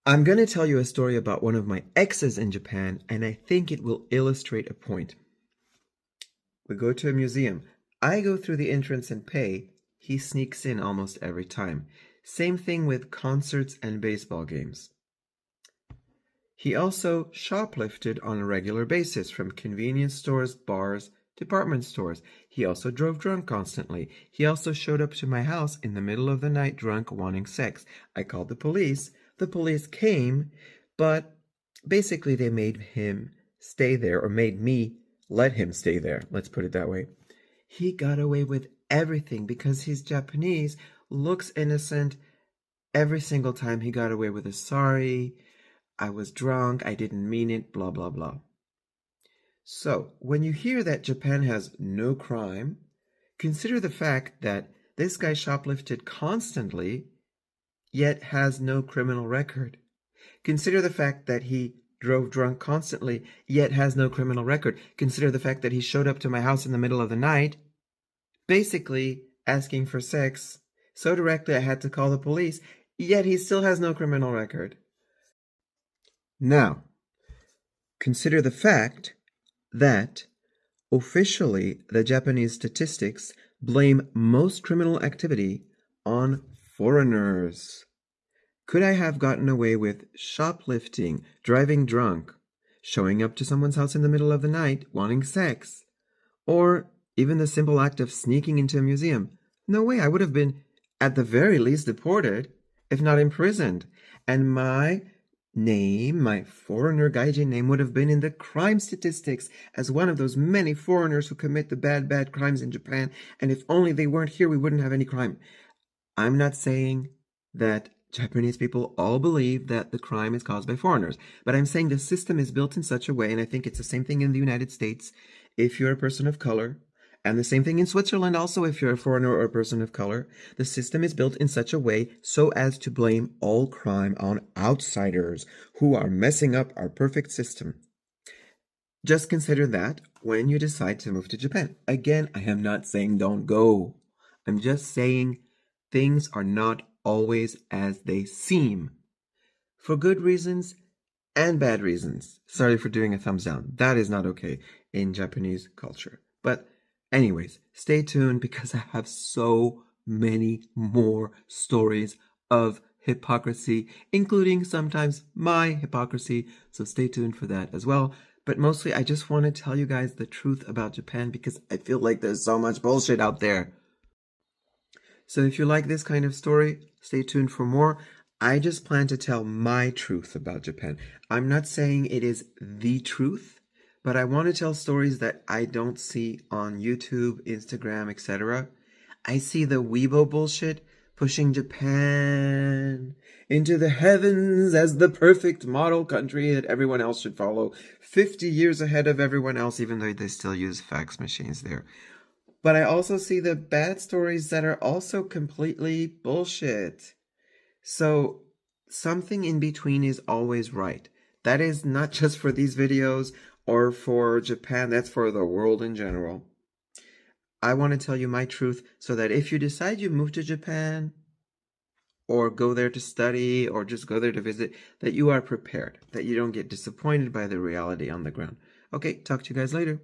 I'm going to tell you a story about one of my exes in Japan, and I think it will illustrate a point. We go to a museum. I go through the entrance and pay. He sneaks in almost every time. Same thing with concerts and baseball games. He also shoplifted on a regular basis from convenience stores, bars, department stores. He also drove drunk constantly. He also showed up to my house in the middle of the night drunk wanting sex. I called the police. The police came, but basically they made him stay there, or made me let him stay there. Let's put it that way. He got away with everything because he's Japanese, looks innocent. Every single time he got away with a sorry, I was drunk, I didn't mean it, blah, blah, blah. So, when you hear that Japan has no crime, consider the fact that this guy shoplifted constantly, yet has no criminal record. Consider the fact that he drove drunk constantly, yet has no criminal record. Consider the fact that he showed up to my house in the middle of the night, basically asking for sex, so directly I had to call the police, yet he still has no criminal record. Now, consider the fact that officially the Japanese statistics blame most criminal activity on foreigners. Could I have gotten away with shoplifting, driving drunk, showing up to someone's house in the middle of the night, wanting sex, or even the simple act of sneaking into a museum? No way, I would have been at the very least deported, if not imprisoned, and my name, my foreigner gaijin name, would have been in the crime statistics as one of those many foreigners who commit the bad crimes in Japan, and if only they weren't here, we wouldn't have any crime. I'm not saying that Japanese people all believe that the crime is caused by foreigners, but I'm saying the system is built in such a way, and I think it's the same thing in the United States if you're a person of color, and the same thing in Switzerland also if you're a foreigner or a person of color. The system is built in such a way so as to blame all crime on outsiders who are messing up our perfect system. Just consider that when you decide to move to Japan. Again, I am not saying don't go. I'm just saying things are not always as they seem. For good reasons and bad reasons. Sorry for doing a thumbs down. That is not okay in Japanese culture. But anyways, stay tuned because I have so many more stories of hypocrisy, including sometimes my hypocrisy. So stay tuned for that as well. But mostly I just want to tell you guys the truth about Japan because I feel like there's so much bullshit out there. So if you like this kind of story, stay tuned for more. I just plan to tell my truth about Japan. I'm not saying it is the truth, but I want to tell stories that I don't see on YouTube, Instagram, etc. I see the Weibo bullshit pushing Japan into the heavens as the perfect model country that everyone else should follow, 50 years ahead of everyone else, even though they still use fax machines there. But I also see the bad stories that are also completely bullshit. So something in between is always right. That is not just for these videos or for Japan, that's for the world in general. I want to tell you my truth so that if you decide you move to Japan or go there to study or just go there to visit, that you are prepared, that you don't get disappointed by the reality on the ground. Okay, talk to you guys later.